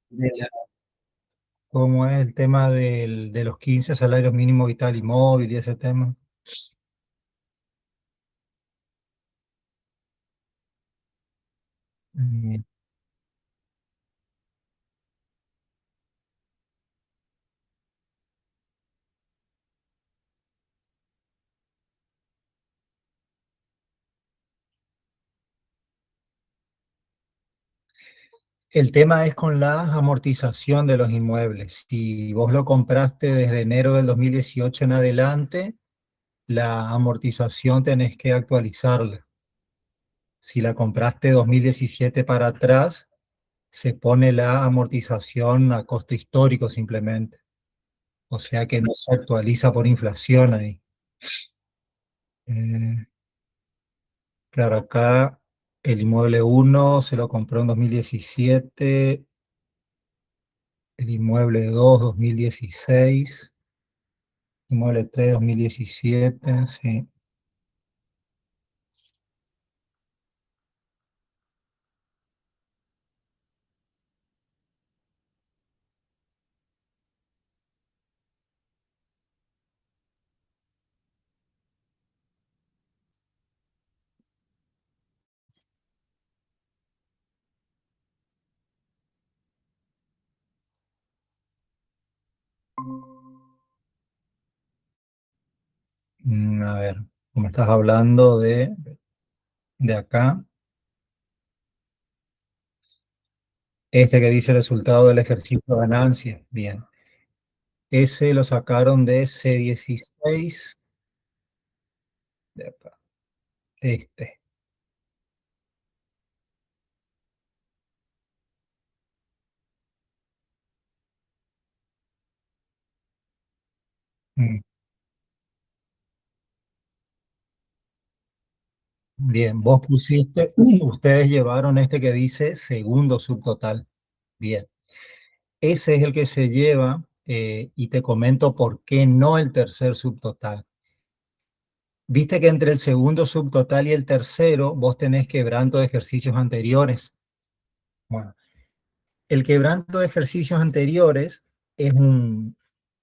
de cómo es el tema de los 15 salarios mínimos vital y móvil y ese tema. Mm, El tema es con la amortización de los inmuebles. Si vos lo compraste desde enero del 2018 en adelante, la amortización tenés que actualizarla. Si la compraste 2017 para atrás, se pone la amortización a costo histórico simplemente. O sea que no se actualiza por inflación ahí. Eh, claro, acá el inmueble uno se lo compró en 2017, el inmueble 2 2016, inmueble 3 2017, sí. A ver, como estás hablando de acá, este que dice resultado del ejercicio de ganancia, bien. Ese lo sacaron de C16 de acá, este. Mm, Bien, vos pusiste, ustedes llevaron este que dice segundo subtotal. Bien, ese es el que se lleva y te comento por qué no el tercer subtotal. Viste que entre el segundo subtotal y el tercero vos tenés quebranto de ejercicios anteriores. Bueno, el quebranto de ejercicios anteriores es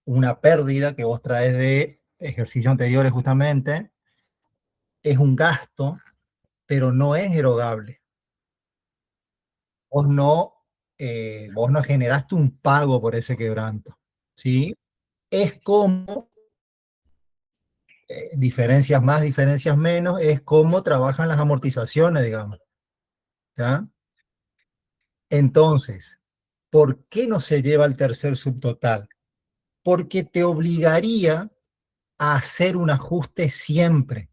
una pérdida que vos traes de ejercicios anteriores justamente, es un gasto, pero no es erogable. Vos no, vos no generaste un pago por ese quebranto, ¿sí? Es como, diferencias más, diferencias menos, es como trabajan las amortizaciones, digamos, ¿ya? Entonces, ¿por qué no se lleva al tercer subtotal? Porque te obligaría a hacer un ajuste siempre,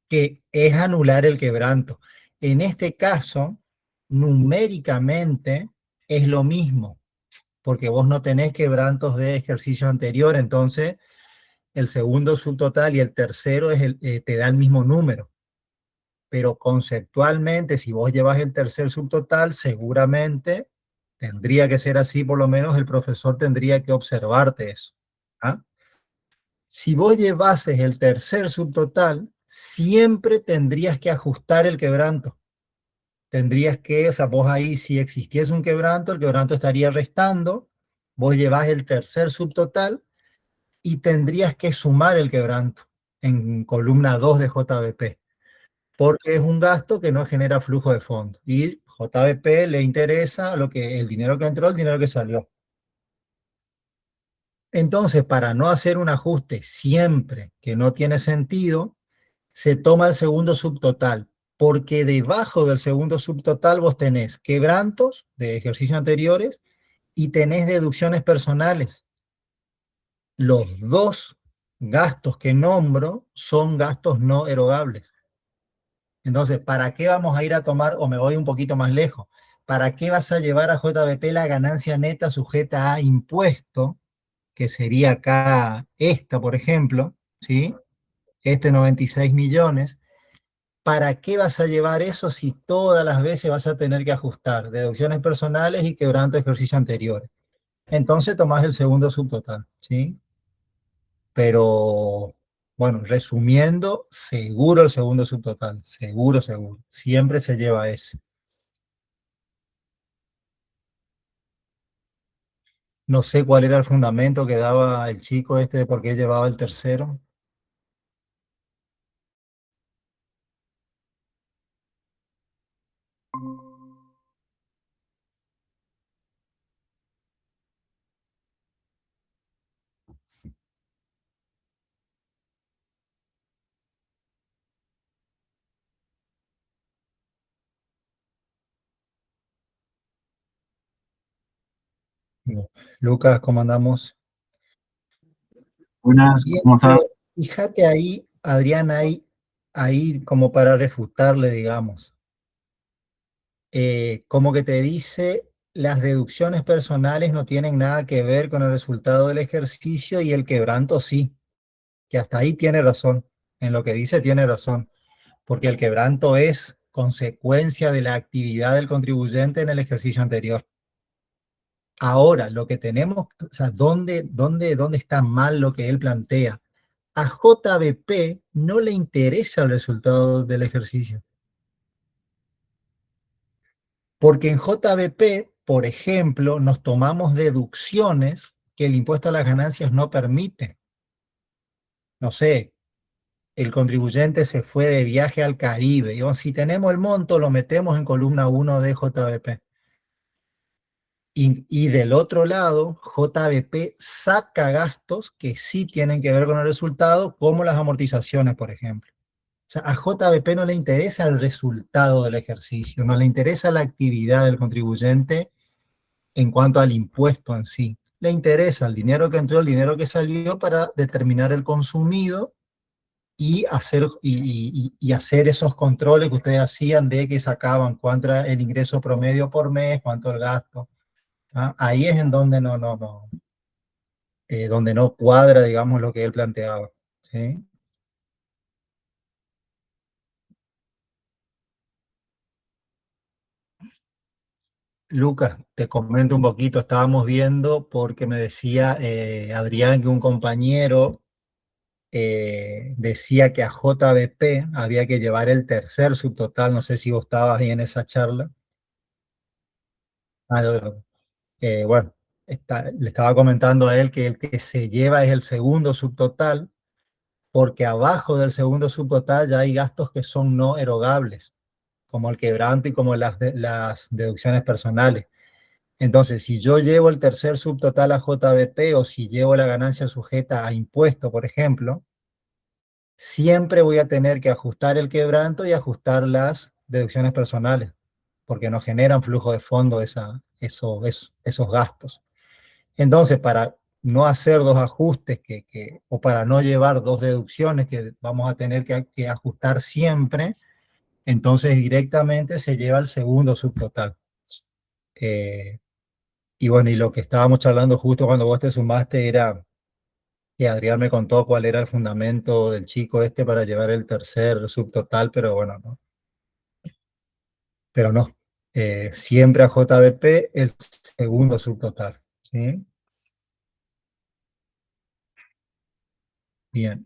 que es anular el quebranto. En este caso, numéricamente es lo mismo, porque vos no tenés quebrantos de ejercicio anterior, entonces el segundo subtotal y el tercero te da el mismo número. Pero conceptualmente, si vos llevas el tercer subtotal, seguramente tendría que ser así, por lo menos el profesor tendría que observarte eso. ¿Ah? Si vos llevases el tercer subtotal, siempre tendrías que ajustar el quebranto. Tendrías que, o sea, vos ahí, si existiese un quebranto, el quebranto estaría restando, vos llevas el tercer subtotal y tendrías que sumar el quebranto en columna 2 de JBP, porque es un gasto que no genera flujo de fondo. Y JBP le interesa lo que, el dinero que entró, el dinero que salió. Entonces, para no hacer un ajuste siempre que no tiene sentido, se toma el segundo subtotal, porque debajo del segundo subtotal vos tenés quebrantos de ejercicios anteriores y tenés deducciones personales. Los dos gastos que nombro son gastos no erogables. Entonces, ¿para qué vamos a ir a tomar, o me voy un poquito más lejos, para qué vas a llevar a JBP la ganancia neta sujeta a impuesto, que sería acá esta, por ejemplo, ¿sí? Este 96 millones, ¿para qué vas a llevar eso si todas las veces vas a tener que ajustar deducciones personales y quebranto de ejercicio anteriores? Entonces tomás el segundo subtotal, ¿sí? Pero, bueno, resumiendo, seguro el segundo subtotal, seguro, seguro. Siempre se lleva ese. No sé cuál era el fundamento que daba el chico este de por qué llevaba el tercero. No. Lucas, ¿cómo andamos? Buenas, Bien, ¿cómo estás? fíjate ahí, Adrián, ahí como para refutarle, digamos, como que te dice, las deducciones personales no tienen nada que ver con el resultado del ejercicio y el quebranto sí, que hasta ahí tiene razón, en lo que dice tiene razón, porque el quebranto es consecuencia de la actividad del contribuyente en el ejercicio anterior. Ahora, lo que tenemos, o sea, ¿dónde está mal lo que él plantea? A JBP no le interesa el resultado del ejercicio, porque en JBP, por ejemplo, nos tomamos deducciones que el impuesto a las ganancias no permite. No sé, el contribuyente se fue de viaje al Caribe. Y si tenemos el monto, lo metemos en columna 1 de JBP. Y del otro lado, JBP saca gastos que sí tienen que ver con el resultado, como las amortizaciones, por ejemplo. O sea, a JBP no le interesa el resultado del ejercicio, no le interesa la actividad del contribuyente en cuanto al impuesto en sí. Le interesa el dinero que entró, el dinero que salió para determinar el consumido y hacer esos controles que ustedes hacían de que sacaban cuánto era el ingreso promedio por mes, cuánto el gasto. ¿Ah? Ahí es en donde donde no cuadra, digamos, lo que él planteaba. ¿Sí? Lucas, te comento un poquito, estábamos viendo porque me decía Adrián que un compañero decía que a JBP había que llevar el tercer subtotal, no sé si vos estabas ahí en esa charla. Ah, bueno, le estaba comentando a él que el que se lleva es el segundo subtotal, porque abajo del segundo subtotal ya hay gastos que son no erogables, como el quebranto y como las deducciones personales. Entonces, si yo llevo el tercer subtotal a JBP o si llevo la ganancia sujeta a impuesto, por ejemplo, siempre voy a tener que ajustar el quebranto y ajustar las deducciones personales, porque no generan flujo de fondo esos gastos. Entonces, para no hacer dos ajustes o para no llevar dos deducciones que vamos a tener que ajustar siempre, entonces directamente se lleva el segundo subtotal. Eh, y bueno, y lo que estábamos charlando justo cuando vos te sumaste era que Adrián me contó cuál era el fundamento del chico este para llevar el tercer subtotal, pero bueno, no. Pero no. Siempre a JBP el segundo subtotal. ¿Sí? Bien.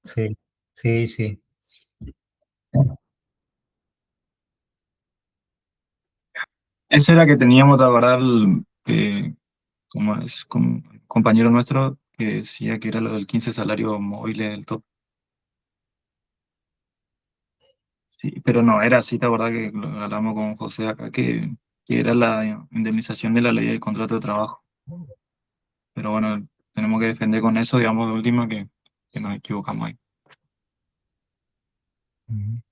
Sí, sí, sí. Esa era que teníamos de acordar, como es, un compañero nuestro que decía que era lo del 15 salario móvil del top. Sí, pero no, era así, ¿te acordás que lo hablamos con José acá, que era la indemnización de la ley del contrato de trabajo? Pero bueno, tenemos que defender con eso, digamos, de última, que nos equivocamos ahí.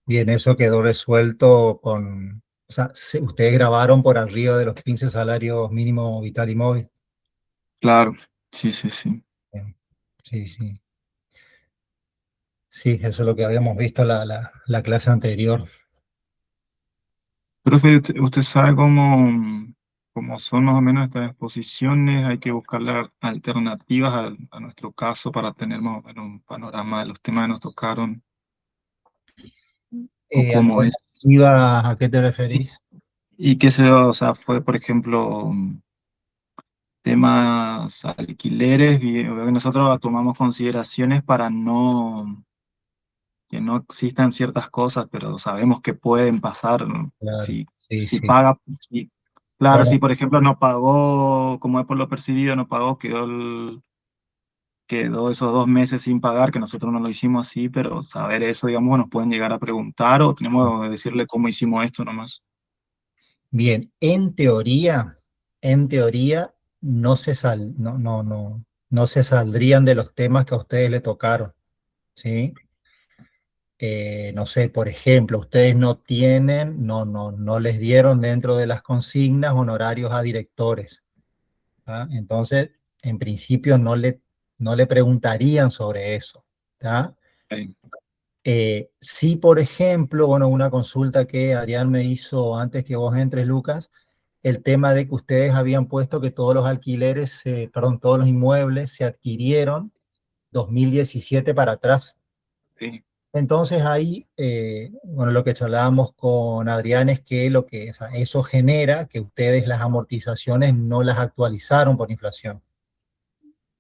Bien, eso quedó resuelto o sea, ustedes grabaron por arriba de los 15 salarios mínimo vital y móvil. Claro, sí, sí, sí. Bien. Sí, sí. Sí, eso es lo que habíamos visto la clase anterior. Profe, ¿usted sabe cómo? como son más o menos estas exposiciones, hay que buscar alternativas a nuestro caso para tener más o menos un panorama de los temas que nos tocaron o cómo es. ¿Alternativas a qué te referís? Y qué sé yo, o sea, fue, por ejemplo, temas alquileres, y nosotros tomamos consideraciones para que no existan ciertas cosas, pero sabemos que pueden pasar, ¿no? Claro, sí, Si sí. paga, claro, si Bueno, por ejemplo no pagó, como es por lo percibido, no pagó, quedó esos 2 meses sin pagar, que nosotros no lo hicimos así, pero saber eso, digamos, nos pueden llegar a preguntar o tenemos que decirle cómo hicimos esto nomás. bien, en teoría, no se saldrían de los temas que a ustedes le tocaron, ¿sí? No sé, por ejemplo, ustedes no les dieron dentro de las consignas honorarios a directores, ¿tá? Entonces, en principio no le preguntarían sobre eso, ¿tá? Ok, Sí, por ejemplo, bueno, una consulta que Adrián me hizo antes que vos entres, Lucas, el tema de que ustedes habían puesto que todos los alquileres, perdón, todos los inmuebles se adquirieron 2017 para atrás. sí, Entonces ahí, bueno, lo que charlábamos con Adrián es que o sea, eso genera que ustedes las amortizaciones no las actualizaron por inflación.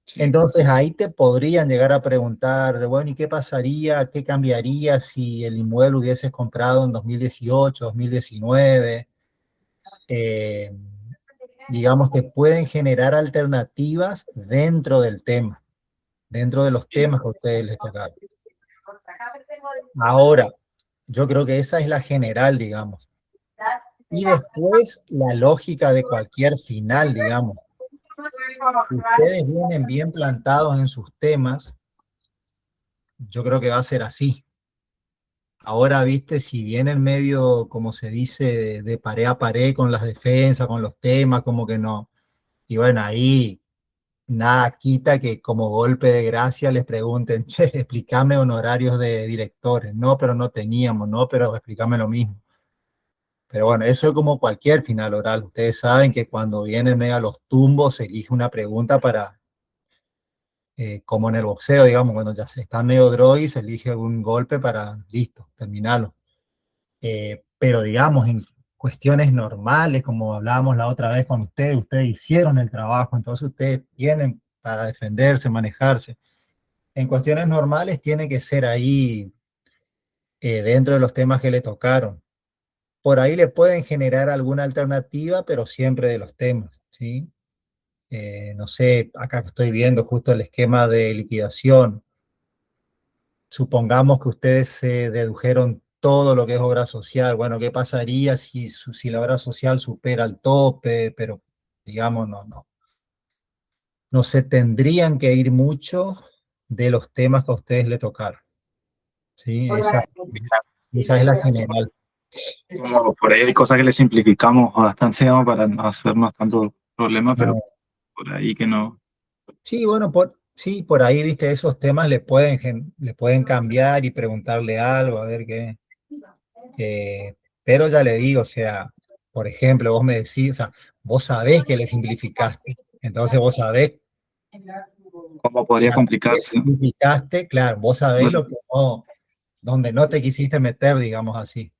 sí, Entonces ahí te podrían llegar a preguntar, bueno, ¿y qué pasaría, qué cambiaría si el inmueble hubieses comprado en 2018, 2019? Eh, digamos, te pueden generar alternativas dentro del tema, dentro de los sí, temas que a ustedes les tocaron. Ahora, yo creo que esa es la general, digamos. Y después la lógica de cualquier final, digamos. Si ustedes vienen bien plantados en sus temas, yo creo que va a ser así. Ahora, viste, si viene en medio, como se dice, de pared a pared con las defensas, con los temas, como que no. Y bueno, ahí nada quita que como golpe de gracia les pregunten, che, explícame honorarios de directores. No, pero no teníamos, no, pero explícame lo mismo. Pero bueno, eso es como cualquier final oral. Ustedes saben que cuando vienen mega los tumbos, se elige una pregunta para, como en el boxeo, digamos, cuando ya se está medio drogui, se elige un golpe para, listo, terminarlo. Pero digamos, en cuestiones normales, como hablábamos la otra vez con ustedes hicieron el trabajo, entonces ustedes tienen para defenderse, manejarse. En cuestiones normales tiene que ser ahí dentro de los temas que le tocaron. Por ahí le pueden generar alguna alternativa, pero siempre de los temas, ¿sí? No sé, acá estoy viendo justo el esquema de liquidación. Supongamos que ustedes se dedujeron todo lo que es obra social. Bueno, ¿qué pasaría si la obra social supera el tope? Pero, digamos, no se tendrían que ir mucho de los temas que a ustedes le tocaron, ¿sí? Esa es la general. como por ahí hay cosas que le simplificamos bastante, digamos, para no hacernos tanto problema, pero No. por ahí que no. Sí, bueno, sí, por ahí, viste, esos temas le pueden cambiar y preguntarle algo, a ver qué. Pero ya le digo, o sea, por ejemplo, vos me decís, o sea, vos sabés que le simplificaste. Entonces vos sabés, ¿Cómo podría claro, le complicarse? simplificaste, claro, vos sabés Pues, lo que no, donde no te quisiste meter, digamos así.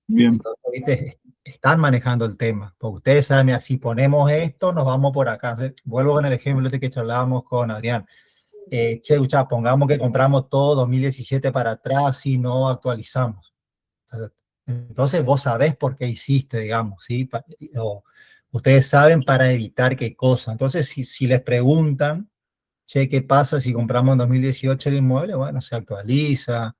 bien, Entonces, viste, están manejando el tema. Porque ustedes saben, mira, si ponemos esto, nos vamos por acá. Entonces, vuelvo con el ejemplo este que charlábamos con Adrián. Che, escucha, pongamos que compramos todo 2017 para atrás y no actualizamos. Entonces vos sabés por qué hiciste, digamos, ¿sí? O ustedes saben para evitar qué cosa. Entonces, si les preguntan, che, ¿qué pasa si compramos en 2018 el inmueble? Bueno, se actualiza.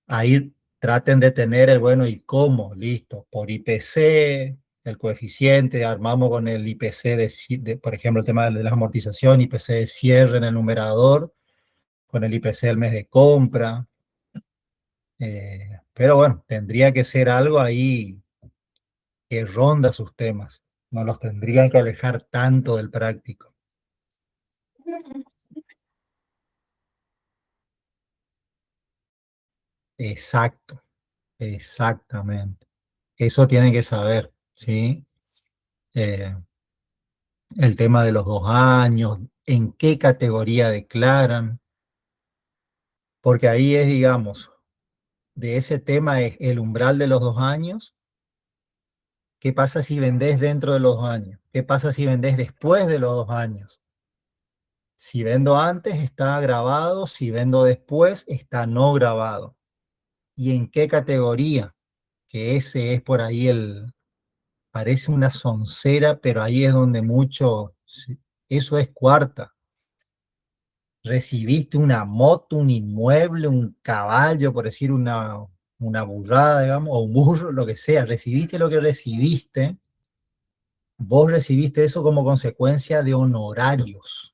Ahí traten de tener el bueno y cómo, listo, por IPC, el coeficiente, armamos con el IPC por ejemplo, el tema de las amortizaciones, IPC de cierre en el numerador, con el IPC del mes de compra. Pero bueno, tendría que ser algo ahí que ronda sus temas. No los tendrían que alejar tanto del práctico. Exacto, exactamente. Eso tienen que saber, ¿sí? eh, el tema de los 2 años, en qué categoría declaran, porque ahí es, digamos, de ese tema es el umbral de los 2 años. ¿Qué pasa si vendés dentro de los 2 años? ¿Qué pasa si vendés después de los 2 años? Si vendo antes está grabado, si vendo después está no grabado. ¿Y en qué categoría? Que ese es por ahí parece una soncera, pero ahí es donde mucho, sí, eso es cuarta. Recibiste una moto, un inmueble, un caballo, por decir una burrada, digamos, o un burro, lo que sea. Recibiste lo que recibiste. Vos recibiste eso como consecuencia de honorarios.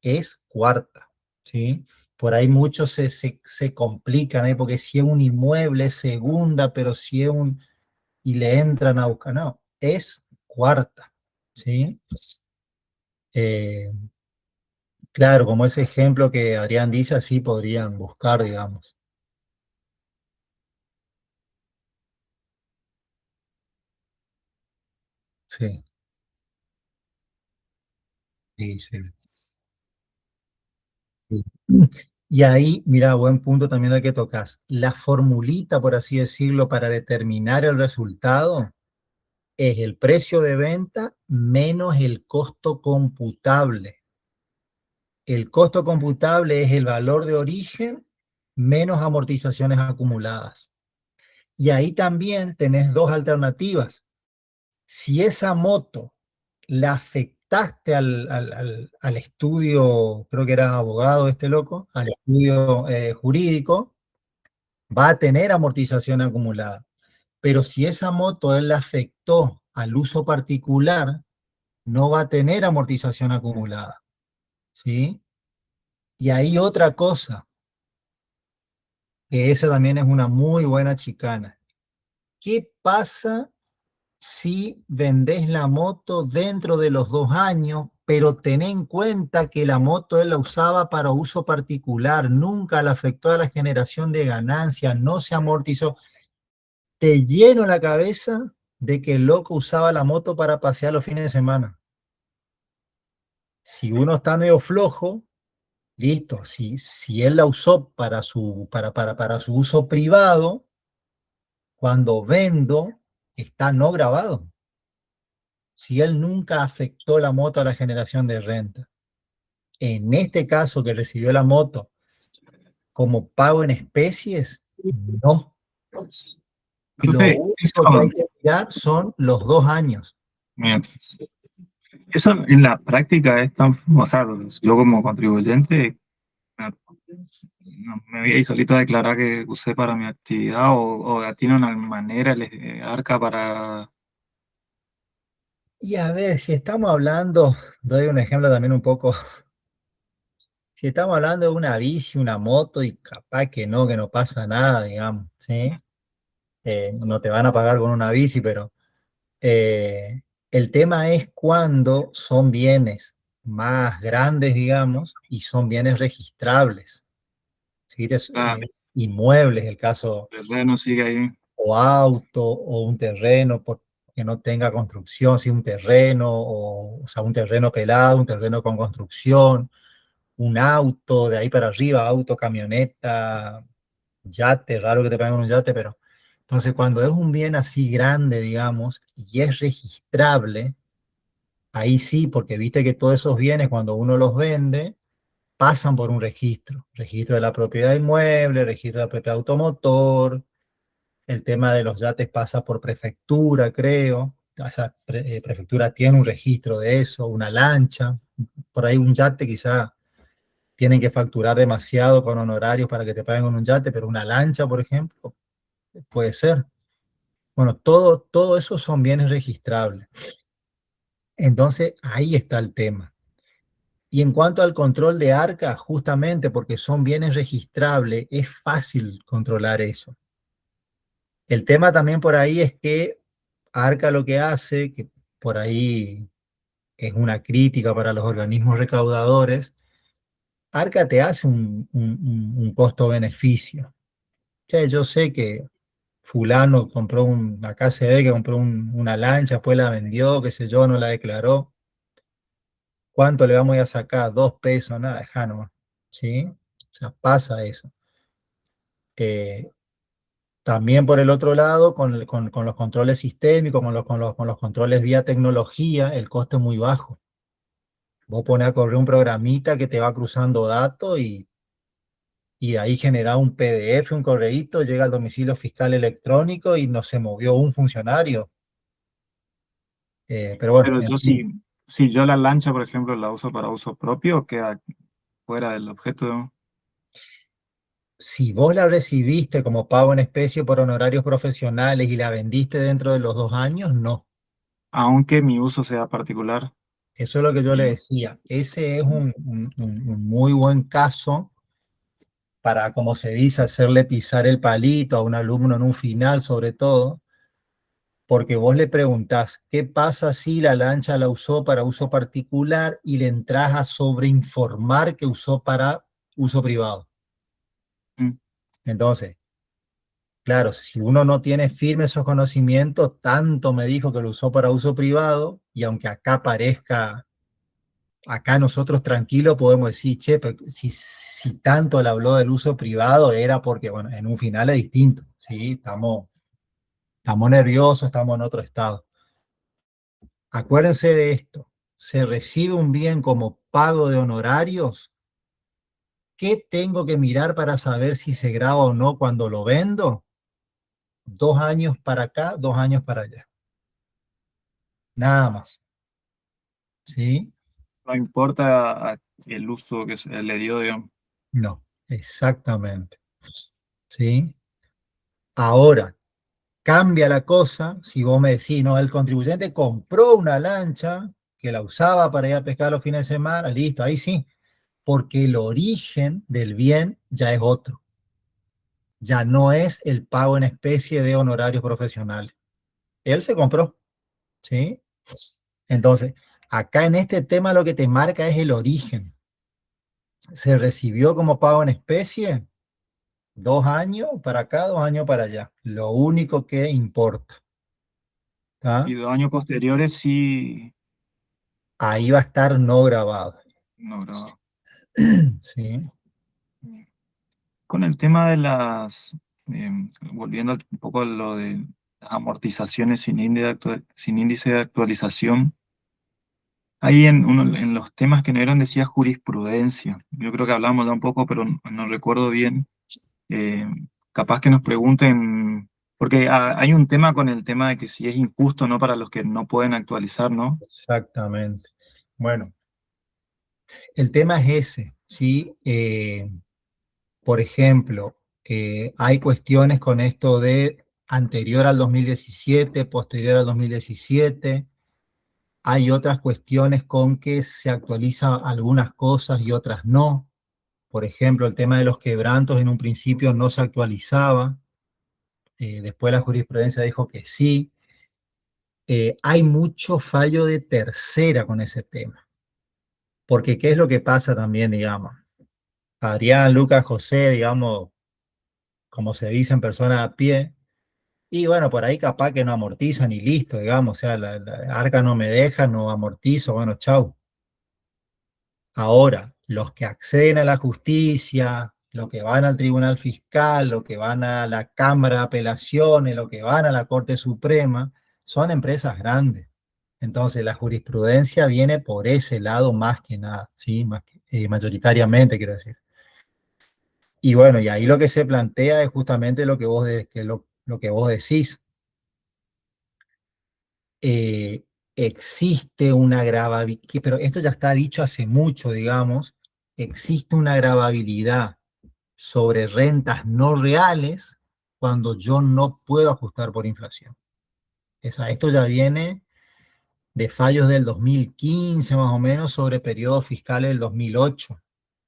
Es cuarta, ¿sí? Por ahí muchos se complican, ¿eh? Porque si es un inmueble, es segunda, pero si es un... y le entran a buscar, no, es cuarta, ¿sí? Eh, claro, como ese ejemplo que Adrián dice, así podrían buscar, digamos. Sí, sí, sí. Sí. Y ahí, mira, buen punto también el que tocas. La formulita, por así decirlo, para determinar el resultado es el precio de venta menos el costo computable. El costo computable es el valor de origen menos amortizaciones acumuladas. Y ahí también tenés dos alternativas. Si esa moto la afectaste al estudio, creo que era abogado este loco, al estudio jurídico, va a tener amortización acumulada. Pero si esa moto él la afectó al uso particular, no va a tener amortización acumulada, ¿sí? Y ahí otra cosa, que esa también es una muy buena chicana. ¿Qué pasa si vendés la moto dentro de los 2 años, pero ten en cuenta que la moto él la usaba para uso particular, nunca le afectó a la generación de ganancias, no se amortizó? Te lleno la cabeza de que el loco usaba la moto para pasear los fines de semana. Si uno está medio flojo, listo. Si él la usó para su uso privado, cuando vendo, está no grabado. Si él nunca afectó la moto a la generación de renta. En este caso que recibió la moto como pago en especies, no. Y lo Profe, único que hay que mirar son los 2 años. mira, eso en la práctica es tan, o sea, yo como contribuyente me voy a ir solito a declarar que usé para mi actividad o tiene una manera el arca para... Y a ver, si estamos hablando, doy un ejemplo también un poco, si estamos hablando de una bici, una moto, y capaz que no pasa nada, digamos, ¿sí? No te van a pagar con una bici, pero eh, el tema es cuando son bienes más grandes, digamos, y son bienes registrables, ¿sí? Ah, Inmuebles, el caso, el terreno sigue ahí. o auto, o un terreno que no tenga construcción, sí, un terreno, o sea, un terreno pelado, un terreno con construcción, un auto de ahí para arriba, auto, camioneta, yate, raro que te paguen un yate, pero entonces cuando es un bien así grande, digamos, y es registrable, ahí sí, porque viste que todos esos bienes cuando uno los vende, pasan por un registro, registro de la propiedad inmueble, registro de la propiedad automotor, el tema de los yates pasa por prefectura, creo, o sea, prefectura tiene un registro de eso, una lancha, por ahí un yate quizá tienen que facturar demasiado con honorarios para que te paguen con un yate, pero una lancha, por ejemplo, puede ser. Bueno, todo eso son bienes registrables. Entonces, ahí está el tema. Y en cuanto al control de ARCA, justamente porque son bienes registrables, es fácil controlar eso. El tema también por ahí es que ARCA lo que hace, que por ahí es una crítica para los organismos recaudadores, ARCA te hace un costo-beneficio. O sea, yo sé que fulano compró acá se ve que compró una lancha, después la vendió, qué sé yo, no la declaró. ¿Cuánto le vamos a sacar? 2 pesos, nada, dejá nomás. ¿Sí? O sea, pasa eso. Eh, También por el otro lado, con los controles sistémicos, con los controles vía tecnología, el costo es muy bajo. Vos pones a correr un programita que te va cruzando datos y de ahí genera un PDF, un correíto, llega al domicilio fiscal electrónico y no se movió un funcionario. Pero bueno, Pero en yo fin, si yo la lancha, por ejemplo, la uso para uso propio, queda fuera del objeto, si vos la recibiste como pago en especie por honorarios profesionales y la vendiste dentro de los 2 años, no. aunque mi uso sea particular. Eso es lo que yo le Bien. decía. Ese es un muy buen caso para, como se dice, hacerle pisar el palito a un alumno en un final, sobre todo, porque vos le preguntás, ¿qué pasa si la lancha la usó para uso particular y le entras a sobreinformar que usó para uso privado? Mm. Entonces, claro, si uno no tiene firme esos conocimientos, tanto me dijo que lo usó para uso privado, y aunque acá parezca, acá nosotros tranquilos podemos decir, che, pero si tanto le habló del uso privado era porque, bueno, en un final es distinto, ¿sí? Estamos nerviosos, estamos en otro estado. Acuérdense de esto, se recibe un bien como pago de honorarios. ¿Qué tengo que mirar para saber si se graba o no cuando lo vendo? 2 años para acá, 2 años para allá. Nada más. ¿Sí? No importa el uso que se le dio, digamos. No, exactamente. ¿Sí? Ahora, cambia la cosa si vos me decís, no, el contribuyente compró una lancha que la usaba para ir a pescar los fines de semana, listo, ahí sí, porque el origen del bien ya es otro, ya no es el pago en especie de honorarios profesionales. Él se compró, ¿sí? Entonces, acá en este tema lo que te marca es el origen. ¿Se recibió como pago en especie? 2 años para acá, 2 años para allá. Lo único que importa. Y ¿Tá? 2 años posteriores sí, Ahí va a estar no grabado. no grabado. ¿Sí? Con el tema de volviendo un poco a lo de las amortizaciones sin índice de actualización, ahí en los temas que no eran decía jurisprudencia. Yo creo que hablamos ya un poco, pero no recuerdo bien. Eh, Capaz que nos pregunten, porque hay un tema con el tema de que si es injusto, ¿no? Para los que no pueden actualizar, ¿no? Exactamente. Bueno, el tema es ese, ¿sí? Por ejemplo, hay cuestiones con esto de anterior al 2017, posterior al 2017. Hay otras cuestiones con que se actualizan algunas cosas y otras no. Por ejemplo, el tema de los quebrantos en un principio no se actualizaba. Después la jurisprudencia dijo que sí. Hay mucho fallo de tercera con ese tema. Porque ¿qué es lo que pasa también, digamos? Adrián, Lucas, José, digamos, como se dice en persona a pie, y bueno, por ahí capaz que no amortizan y listo, digamos, o sea, la arca no me deja, no amortizo, bueno, chau. Ahora, los que acceden a la justicia, los que van al tribunal fiscal, los que van a la Cámara de Apelaciones, los que van a la Corte Suprema, son empresas grandes. Entonces, la jurisprudencia viene por ese lado más que nada, ¿sí? Mayoritariamente, quiero decir. Y bueno, y ahí lo que se plantea es justamente lo que lo que vos decís. Eh, Existe una gravabilidad, pero esto ya está dicho hace mucho, digamos, existe una gravabilidad sobre rentas no reales cuando yo no puedo ajustar por inflación. Esto ya viene de fallos del 2015 más o menos sobre periodos fiscales del 2008.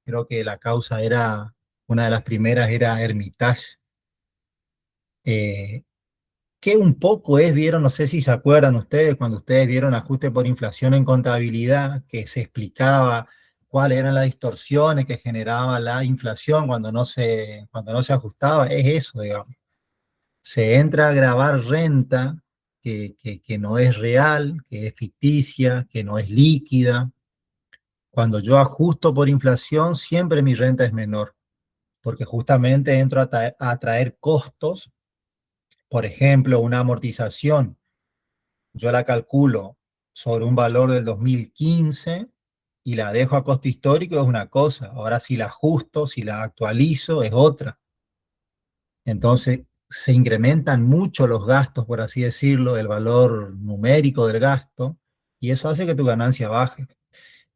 Creo que la causa era, una de las primeras era Hermitage. Eh, que un poco vieron, no sé si se acuerdan ustedes, cuando ustedes vieron ajuste por inflación en contabilidad, que se explicaba cuáles eran las distorsiones que generaba la inflación cuando no se ajustaba, es eso, digamos. Se entra a grabar renta que no es real, que es ficticia, que no es líquida. Cuando yo ajusto por inflación, siempre mi renta es menor, porque justamente entro a traer costos. Por ejemplo, una amortización, yo la calculo sobre un valor del 2015 y la dejo a costo histórico, es una cosa. Ahora si la ajusto, si la actualizo, es otra. Entonces se incrementan mucho los gastos, por así decirlo, el valor numérico del gasto, y eso hace que tu ganancia baje.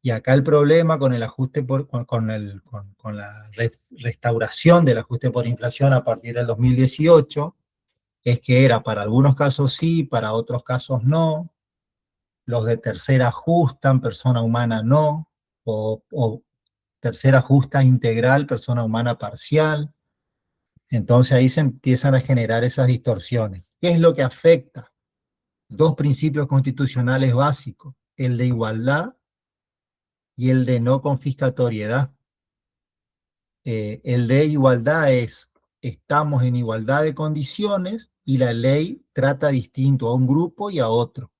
Y acá el problema con el ajuste con la restauración del ajuste por inflación a partir del 2018 es que era para algunos casos sí, para otros casos no. Los de tercera ajustan, persona humana no, o tercera justa integral, persona humana parcial. Entonces ahí se empiezan a generar esas distorsiones. ¿Qué es lo que afecta? Dos principios constitucionales básicos, el de igualdad y el de no confiscatoriedad. El de igualdad es, estamos en igualdad de condiciones y la ley trata distinto a un grupo y a otro.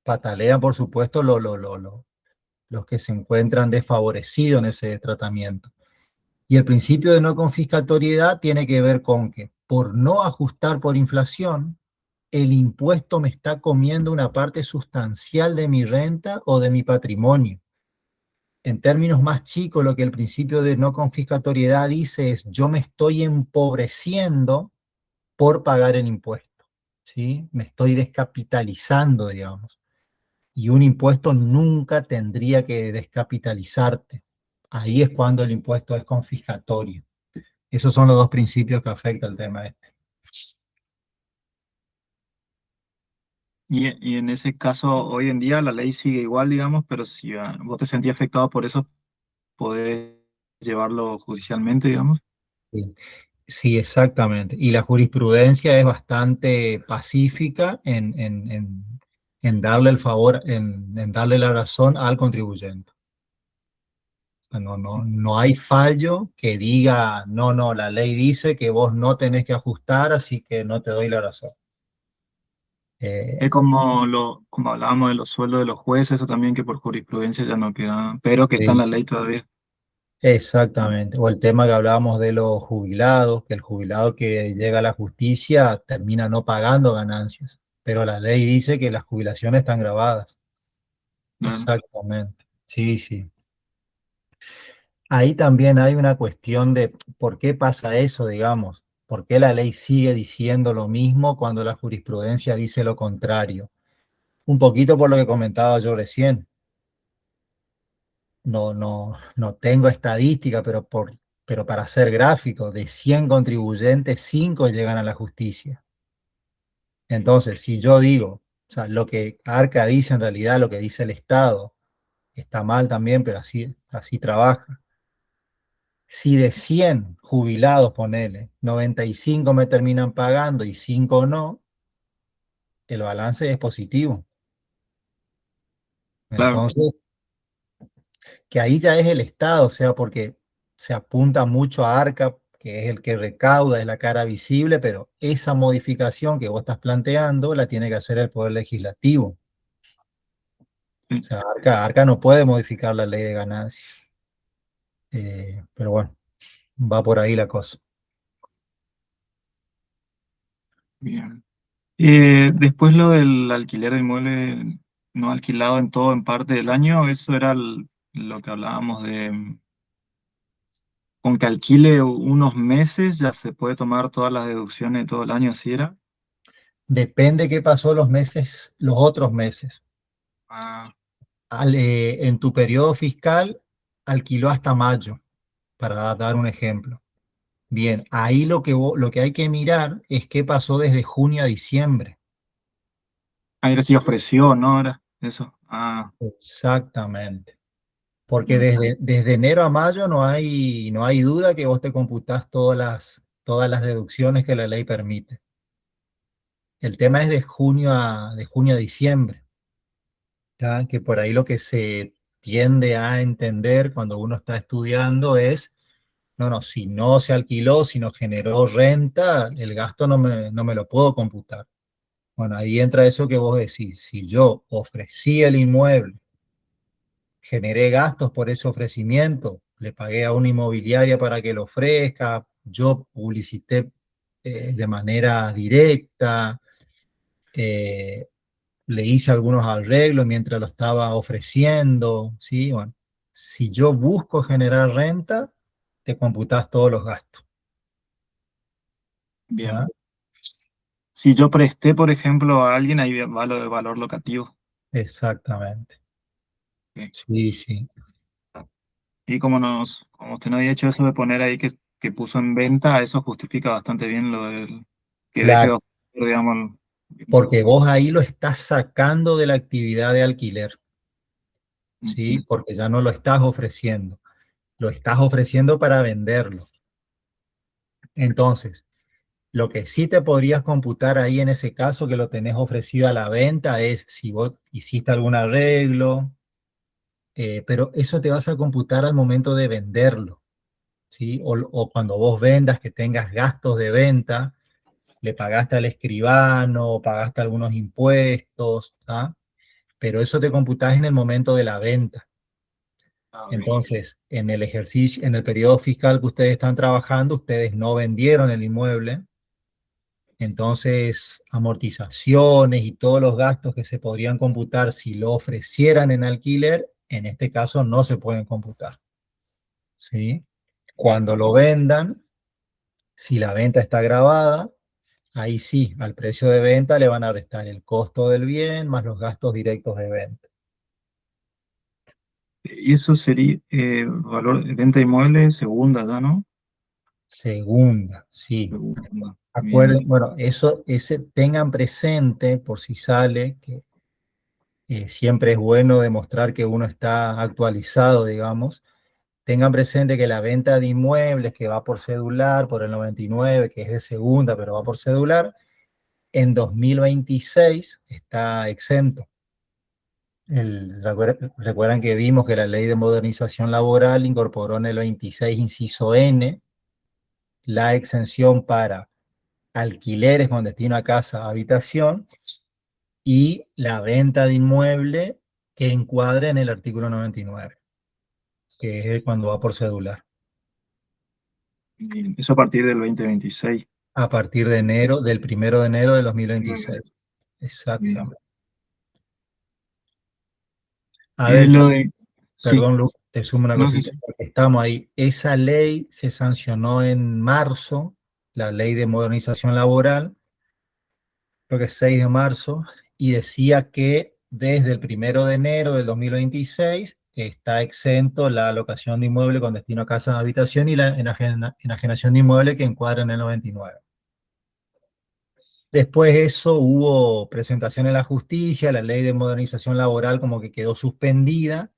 Patalean, por supuesto, los que se encuentran desfavorecidos en ese tratamiento. Y el principio de no confiscatoriedad tiene que ver con que por no ajustar por inflación, el impuesto me está comiendo una parte sustancial de mi renta o de mi patrimonio. En términos más chicos, lo que el principio de no confiscatoriedad dice es, yo me estoy empobreciendo por pagar el impuesto, ¿sí? Me estoy descapitalizando, digamos. Y un impuesto nunca tendría que descapitalizarte. Ahí es cuando el impuesto es confiscatorio. Esos son los dos principios que afectan el tema este. Y en ese caso, hoy en día la ley sigue igual, digamos, pero si vos te sentías afectado por eso, podés llevarlo judicialmente, digamos. Sí. Sí, exactamente. Y la jurisprudencia es bastante pacífica en darle el favor, en darle la razón al contribuyente. O sea, no hay fallo que diga, no, no, la ley dice que vos no tenés que ajustar, así que no te doy la razón. Es Eh, como como hablábamos de los sueldos de los jueces, eso también que por jurisprudencia ya no queda, pero que está en sí, la ley todavía. exactamente. O el tema que hablábamos de los jubilados, que el jubilado que llega a la justicia termina no pagando ganancias, pero la ley dice que las jubilaciones están grabadas. Claro. Exactamente. Sí, sí. Ahí también hay una cuestión de por qué pasa eso, digamos. ¿Por qué la ley sigue diciendo lo mismo cuando la jurisprudencia dice lo contrario? Un poquito por lo que comentaba yo recién. No tengo estadística, pero para ser gráfico, de 100 contribuyentes, 5 llegan a la justicia. Entonces, si yo digo, o sea, lo que Arca dice en realidad, lo que dice el Estado, está mal también, pero así trabaja. Si de 100 jubilados, ponele, 95 me terminan pagando y 5 no, el balance es positivo. Claro, Entonces, que ahí ya es el Estado, o sea, porque se apunta mucho a Arca, que es el que recauda, es la cara visible, pero esa modificación que vos estás planteando la tiene que hacer el Poder Legislativo. O sí, sea, Arca no puede modificar la ley de ganancias. Pero bueno, va por ahí la cosa. bien. Después lo del alquiler de inmueble no alquilado en todo, en parte del año, eso era lo que hablábamos de, con que alquile unos meses ya se puede tomar todas las deducciones de todo el año, ¿así era? Depende qué pasó los meses, los otros meses. Ah, En tu periodo fiscal alquiló hasta mayo, para dar un ejemplo. Bien, ahí lo que hay que mirar es qué pasó desde junio a diciembre. ahí sí ofreció, ¿no? Era eso. Ah, Exactamente. Porque mm, desde enero a mayo no hay duda que vos te computás todas las deducciones que la ley permite. El tema es de junio a diciembre, ¿ya? Que por ahí lo que se tiende a entender cuando uno está estudiando es No, no, si no se alquiló, si no generó renta, el gasto no me lo puedo computar. Bueno, ahí entra eso que vos decís. Si yo ofrecí el inmueble, generé gastos por ese ofrecimiento, le pagué a una inmobiliaria para que lo ofrezca, yo publicité de manera directa, eh, le hice algunos arreglos mientras lo estaba ofreciendo, ¿sí? Bueno, si yo busco generar renta, te computás todos los gastos. Bien. ¿Ah? Si yo presté, por ejemplo, a alguien, ahí va lo de valor locativo. Exactamente. Ok. Sí, sí. Y como usted no había hecho eso de poner ahí que puso en venta, eso justifica bastante bien lo del que deje de Claro, ofrecer, digamos. porque vos ahí lo estás sacando de la actividad de alquiler, ¿sí? Ujú. Porque ya no lo estás ofreciendo, lo estás ofreciendo para venderlo. Entonces, lo que sí te podrías computar ahí en ese caso que lo tenés ofrecido a la venta es si vos hiciste algún arreglo, pero eso te vas a computar al momento de venderlo, ¿sí? O cuando vos vendas que tengas gastos de venta, le pagaste al escribano, pagaste algunos impuestos, ¿ah? Pero eso te computás en el momento de la venta. Ah, ok. Entonces, en el ejercicio, en el periodo fiscal que ustedes están trabajando, ustedes no vendieron el inmueble, entonces amortizaciones y todos los gastos que se podrían computar si lo ofrecieran en alquiler, en este caso no se pueden computar, ¿sí? Bien. Cuando lo vendan, si la venta está grabada, ahí sí, al precio de venta le van a restar el costo del bien más los gastos directos de venta. Y eso sería valor de venta de inmuebles, segunda, ¿ya no? Segunda, sí. Segunda. Bien. Acuerden, bueno, eso, ese tengan presente por si sale, que siempre es bueno demostrar que uno está actualizado, digamos. Tengan presente que la venta de inmuebles que va por cedular, por el 99, que es de segunda, pero va por cedular, en 2026 está exento. Recuerdan que vimos que la ley de modernización laboral incorporó en el 26, inciso N, la exención para alquileres con destino a casa, habitación, y la venta de inmueble que encuadre en el artículo 99, que es cuando va por cedular, Bien. Eso a partir del 2026. a partir de enero, del 1 de enero del 2026. Bien. Exactamente. A ver, Lo de... Sí, perdón, Lu, te sumo una no sé cosita, si... porque estamos ahí. Esa ley se sancionó en marzo, la ley de modernización laboral, creo que es 6 de marzo, y decía que desde el 1 de enero del 2026 está exento la alocación de inmueble con destino a casa de habitación y la enajenación de inmueble que encuadra en el 99. Después de eso hubo presentación en la justicia, la ley de modernización laboral como que quedó suspendida.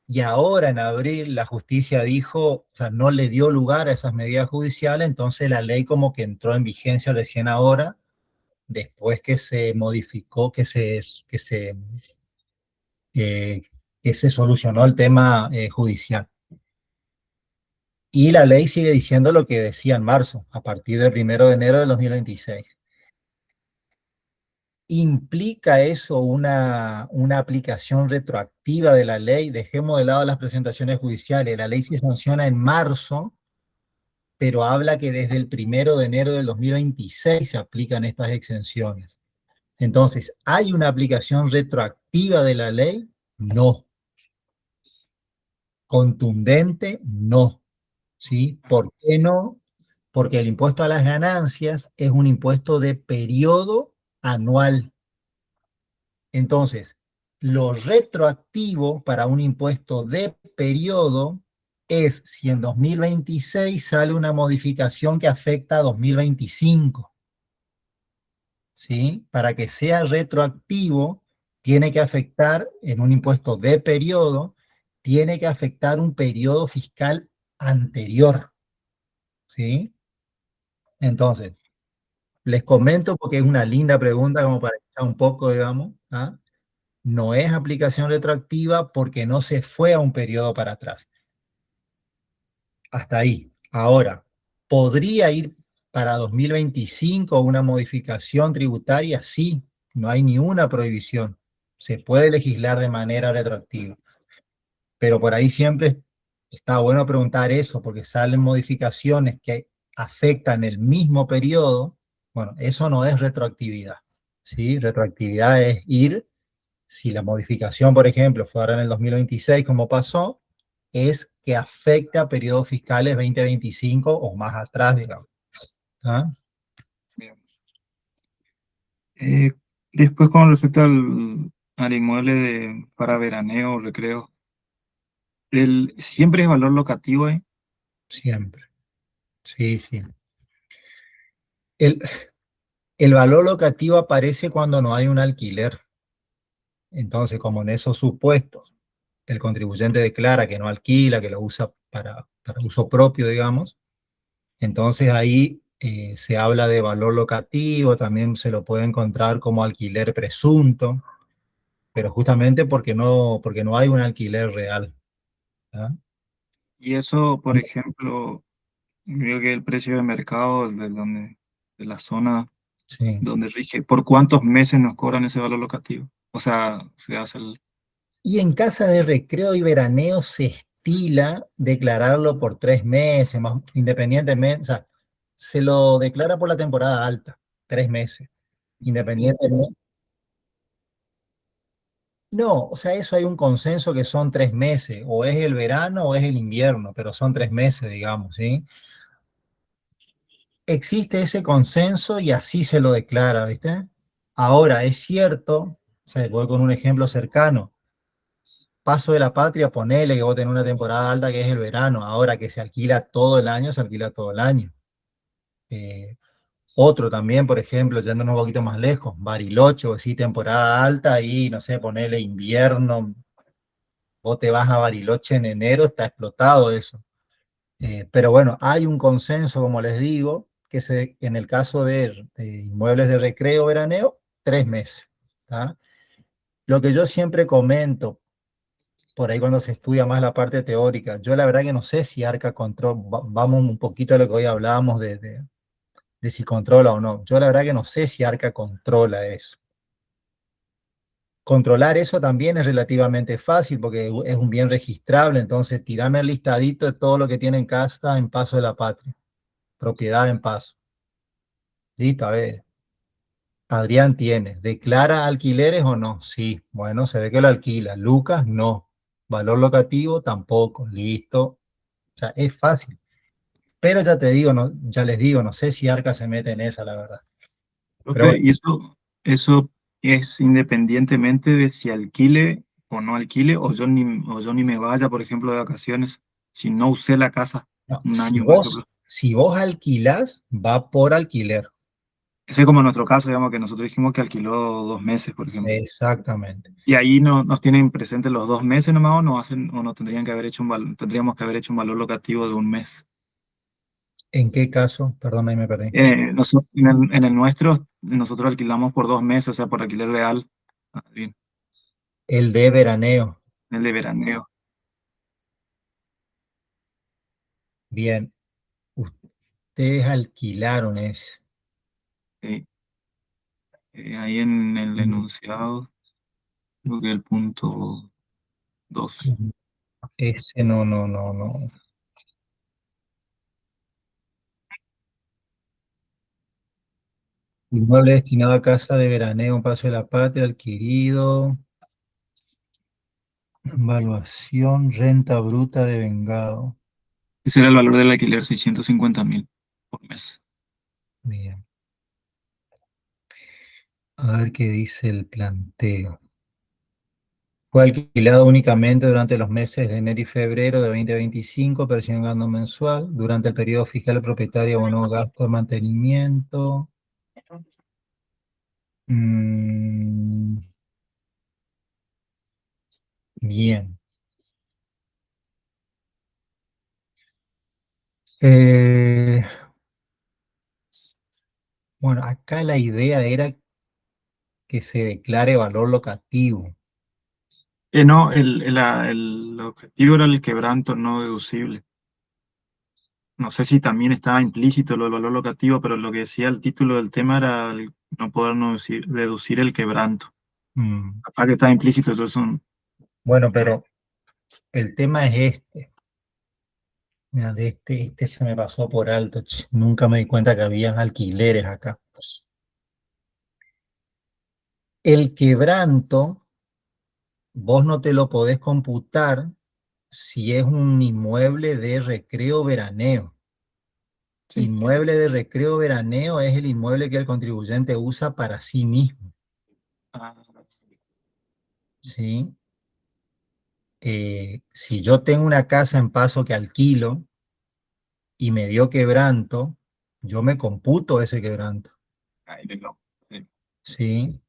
Y ahora en abril la justicia dijo, o sea, no le dio lugar a esas medidas judiciales, entonces la ley como que entró en vigencia recién ahora, después que se modificó, que se, eh, que se solucionó el tema judicial. Y la ley sigue diciendo lo que decía en marzo, a partir del 1 de enero del 2026. ¿Implica eso una aplicación retroactiva de la ley? Dejemos de lado las presentaciones judiciales. La ley se sanciona en marzo, pero habla que desde el 1 de enero del 2026 se aplican estas exenciones. Entonces, ¿hay una aplicación retroactiva de la ley? No. Contundente, no. ¿Sí? ¿Por qué no? Porque el impuesto a las ganancias es un impuesto de periodo anual. Entonces, lo retroactivo para un impuesto de periodo es si en 2026 sale una modificación que afecta a 2025. ¿Sí? Para que sea retroactivo, tiene que afectar en un impuesto de periodo, tiene que afectar un periodo fiscal anterior. ¿Sí? Entonces, les comento porque es una linda pregunta como para echar un poco, digamos, ¿ah? No es aplicación retroactiva porque no se fue a un periodo para atrás. Hasta ahí. Ahora, ¿podría ir para 2025 una modificación tributaria? Sí, no hay ni una prohibición. Se puede legislar de manera retroactiva, pero por ahí siempre está bueno preguntar eso, porque salen modificaciones que afectan el mismo periodo. Bueno, eso no es retroactividad, ¿sí? Retroactividad es ir, si la modificación, por ejemplo, fue ahora en el 2026, como pasó, es que afecte a periodos fiscales 2025 o más atrás, digamos. ¿Ah? Bien. Eh, Después, con respecto al inmueble para veraneo o recreo, siempre es valor locativo, ¿eh? Siempre. Sí, sí. El, el valor locativo aparece cuando no hay un alquiler. Entonces, como en esos supuestos, el contribuyente declara que no alquila, que lo usa para uso propio, digamos, entonces ahí se habla de valor locativo, también se lo puede encontrar como alquiler presunto, pero justamente porque no hay un alquiler real. ¿Ah? Y eso, por ejemplo, creo que el precio de mercado de la zona Sí. donde rige, ¿por cuántos meses nos cobran ese valor locativo? O sea, se hace Y en casa de recreo y veraneo se estila declararlo por 3 meses, más, independientemente, o sea, se lo declara por la temporada alta, 3 meses, independientemente. No, o sea, eso hay un consenso que son 3 meses, o es el verano o es el invierno, pero son 3 meses, digamos, ¿sí? Existe ese consenso y así se lo declara, ¿viste? Ahora, es cierto, o sea, voy con un ejemplo cercano. Paso de la Patria, ponele que vos tenés una temporada alta que es el verano, ahora que se alquila todo el año, se alquila todo el año. Eh, Otro también, por ejemplo, yéndonos un poquito más lejos, Bariloche, o sí, temporada alta y, no sé, ponele invierno, vos te vas a Bariloche en enero, está explotado eso. Pero bueno, hay un consenso, como les digo, en el caso de inmuebles de recreo veraneo, 3 meses. ¿Tá? Lo que yo siempre comento, por ahí cuando se estudia más la parte teórica, yo la verdad que no sé si Arca control, vamos un poquito a lo que hoy hablábamos de si controla o no. Yo la verdad que no sé si Arca controla eso. Controlar eso también es relativamente fácil porque es un bien registrable, entonces tirame el listadito de todo lo que tiene en casa en Paso de la Patria, propiedad en Paso. Listo, a ver. Adrián tiene, ¿declara alquileres o no? Sí, bueno, se ve que lo alquila. Lucas, no. Valor locativo, tampoco. Listo. O sea, es fácil. Pero ya te digo, no, ya les digo, no sé si Arca se mete en esa, la verdad. Pero profe, bueno, y eso es independientemente de si alquile o no alquile, o yo ni me vaya, por ejemplo, de vacaciones, si no usé la casa no, un si año, por vos, ejemplo. si vos alquilás, va por alquiler. Ese es como nuestro caso, digamos, que nosotros dijimos que alquiló 2 meses, por ejemplo. Exactamente. Y ahí no, nos tienen presentes los 2 meses nomás, o no hacen, o no tendrían que haber hecho tendríamos que haber hecho un valor locativo de un mes. ¿En qué caso? Perdón, ahí me perdí. En el nuestro, nosotros alquilamos por 2 meses, o sea, por alquiler real. Ah, bien, El de veraneo. el de veraneo. Bien. Ustedes alquilaron ese. Sí. Ahí en el Mm, enunciado, creo que el punto 2. ese no, no, no, no. Inmueble destinado a casa de veraneo, un paso de la patria, adquirido. Evaluación, renta bruta de vengado. Ese era el valor del alquiler, 650.000 por mes. Bien. A ver qué dice el planteo. Fue alquilado únicamente durante los meses de enero y febrero de 2025, percibiendo mensual. Durante el periodo fiscal, el propietario abonó gasto de mantenimiento. Mm, bien. Eh, bueno, acá la idea era que se declare valor locativo. No, el objetivo era el quebranto no deducible. no sé si también estaba implícito lo del valor locativo, pero lo que decía el título del tema era no poder deducir el quebranto. Mm, Capaz que estaba implícito, eso es un... bueno, pero el tema es este. Mira, de este se me pasó por alto. Nunca me di cuenta que había alquileres acá. El quebranto, vos no te lo podés computar si es un inmueble de recreo veraneo. Sí. Inmueble de recreo veraneo es el inmueble que el contribuyente usa para sí mismo, Ah, ¿sí? Si yo tengo una casa en Paso que alquilo y me dio quebranto, yo me computo ese quebranto, aire loco. Sí. ¿sí?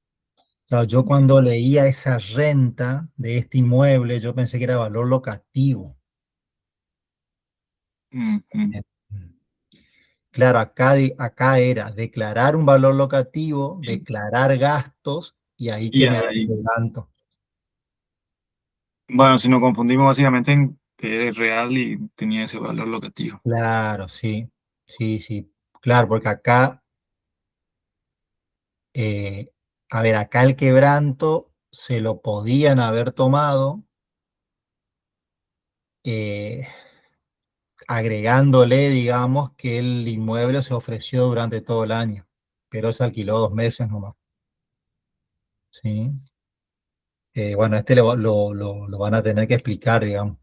O sea, yo Bien. cuando leía esa renta de este inmueble, yo pensé que era valor locativo. Mm. Claro, acá era declarar un valor locativo, Sí. declarar gastos y ahí Y que me da el ahí, quebranto. bueno, si nos confundimos básicamente en que es real y tenía ese valor locativo. Claro, sí, sí, sí. Claro, porque acá, eh, a ver, acá el quebranto se lo podían haber tomado eh, agregándole, digamos, que el inmueble se ofreció durante todo el año, pero se alquiló 2 meses nomás. Sí. Bueno, lo van a tener que explicar, digamos.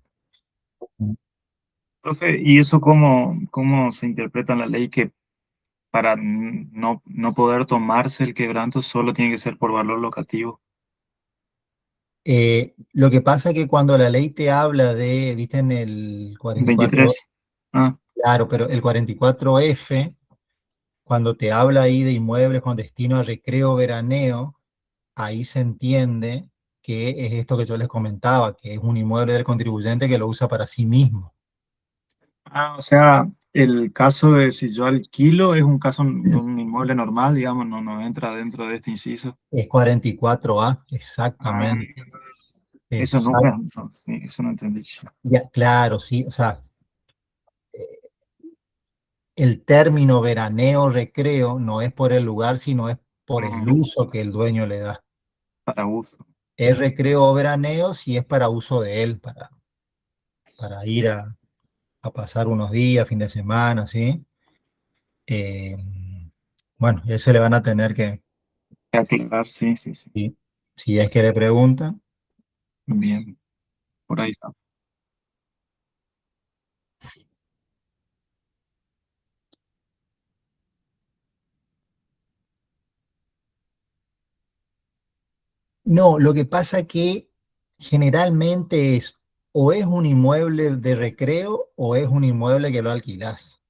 Profe, ¿y eso cómo se interpreta en la ley que para no poder tomarse el quebranto solo tiene que ser por valor locativo? Lo que pasa es que cuando la ley te habla de, viste, en el 44, 23. Ah, claro, pero el 44F, cuando te habla ahí de inmuebles con destino a recreo veraneo, ahí se entiende que es esto que yo les comentaba, que es un inmueble del contribuyente que lo usa para sí mismo. o sea, el caso de si yo alquilo es un caso de un inmueble normal, digamos, no entra dentro de este inciso. Es 44A, Ah, exactamente. eso nunca, Exacto. no, sí, eso no entendí. Ya, claro, sí. O sea, el término veraneo recreo no es por el lugar, sino es por el Mm, uso que el dueño le da. para uso. Es recreo o veraneo si es para uso de él, para ir a pasar unos días, fin de semana, ¿sí? Eh, bueno, y eso le van a tener que, Aclarar, sí, sí, sí. sí, si es que le preguntan. Bien, por ahí está. No, lo que pasa que generalmente o es un inmueble de recreo o es un inmueble que lo alquilás.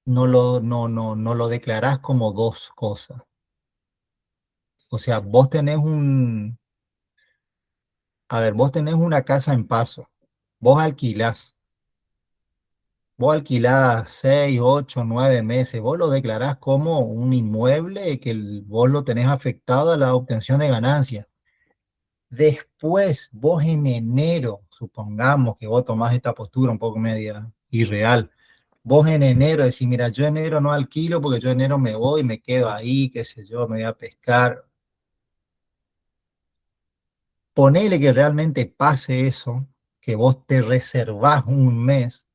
No lo declarás como dos cosas. O sea, vos tenés una casa en Paso, vos alquilás, vos alquilás 6, 8, 9 meses, vos lo declarás como un inmueble que vos lo tenés afectado a la obtención de ganancias. Después, vos en enero, supongamos que vos tomás esta postura un poco media irreal, vos en enero decís, mira, yo en enero no alquilo porque yo en enero me voy, me quedo ahí, qué sé yo, me voy a pescar. Ponele que realmente pase eso, que vos te reservás un mes,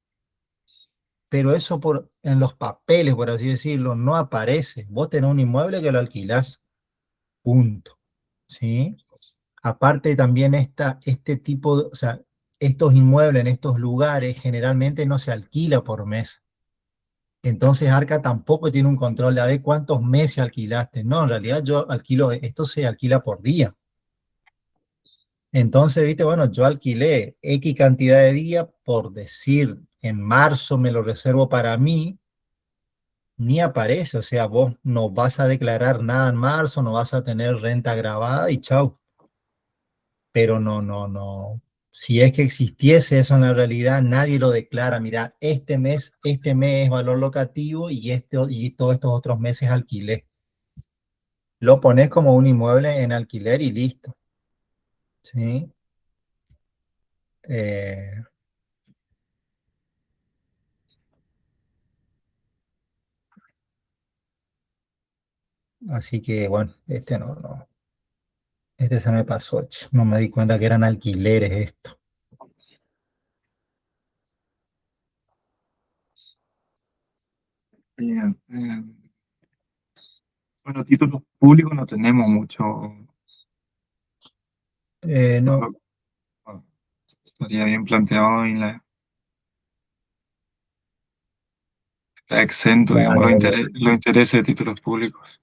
pero eso en los papeles, por así decirlo, no aparece. Vos tenés un inmueble que lo alquilás, punto. ¿Sí? Aparte también este tipo o sea, estos inmuebles en estos lugares generalmente no se alquila por mes. Entonces Arca tampoco tiene un control de a ver cuántos meses alquilaste. No, en realidad yo alquilo, esto se alquila por día. Entonces, viste, bueno, yo alquilé X cantidad de días, por decir, en marzo me lo reservo para mí, ni aparece, o sea, vos no vas a declarar nada en marzo, no vas a tener renta grabada y chau. Pero no. Si es que existiese eso en la realidad, nadie lo declara. Mira, este mes es valor locativo y todos estos otros meses alquilé. Lo pones como un inmueble en alquiler y listo. ¿Sí? Eh, Así que bueno, este se me pasó, no me di cuenta que eran alquileres esto. Bien, bueno, títulos públicos no tenemos mucho. No, Bueno, estaría bien planteado y está exento, digamos, claro, los intereses de títulos públicos.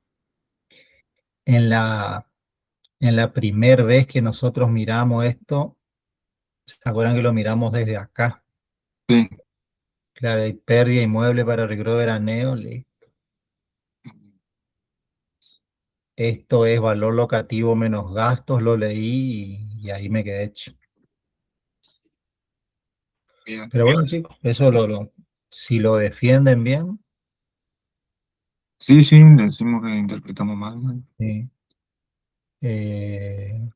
en la primer vez que nosotros miramos esto, ¿se acuerdan que lo miramos desde acá? Sí, Claro, hay pérdida inmueble para recreo veraneo. Esto es valor locativo menos gastos, lo leí y ahí me quedé hecho. bien. Pero bueno, chicos, eso si lo defienden bien, Sí, sí, decimos que interpretamos mal, ¿no? sí. Eh,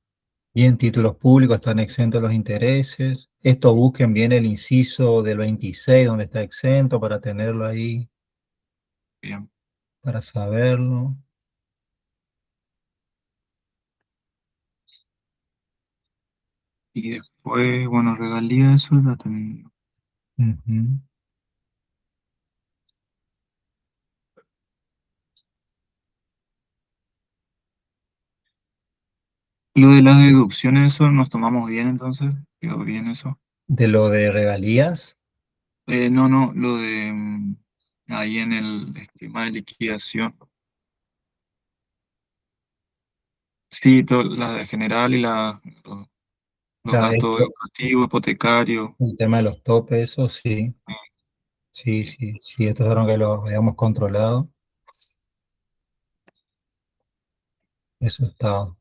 bien, títulos públicos están exentos los intereses. Esto busquen bien el inciso del 26 donde está exento para tenerlo ahí, Bien. para saberlo. Y después, bueno, regalía eso la tenemos. Ujú. Lo de las deducciones, eso nos tomamos bien entonces, quedó bien eso. De lo de regalías, No, no, lo de ahí en el esquema de liquidación. Sí, la de general y los claro, gastos educativos, hipotecarios. el tema de los topes, eso sí, sí, sí, sí, estos eran que lo habíamos controlado, eso está.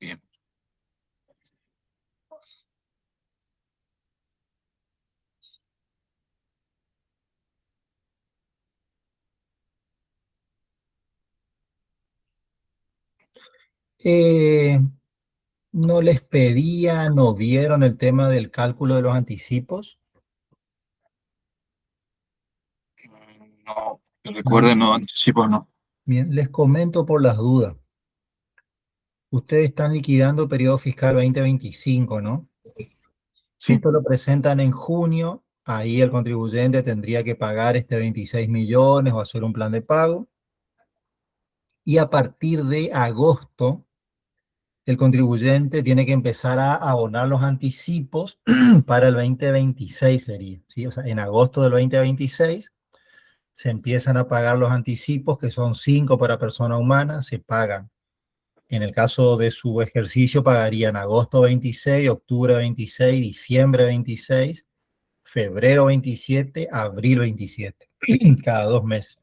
Bien. Eh, ¿No les pedían o vieron el tema del cálculo de los anticipos? No, que ¿No? recuerde, no, anticipo no. Bien, les comento por las dudas. Ustedes están liquidando periodo fiscal 2025, ¿no? Sí, Esto lo presentan en junio, ahí el contribuyente tendría que pagar 26 millones o hacer un plan de pago. Y a partir de agosto, el contribuyente tiene que empezar a abonar los anticipos para el 2026 sería, ¿sí? O sea, en agosto del 2026 se empiezan a pagar los anticipos, que son 5 para persona humana, se pagan. En el caso de su ejercicio, pagarían agosto 26, octubre 26, diciembre 26, febrero 27, abril 27, cada 2 meses.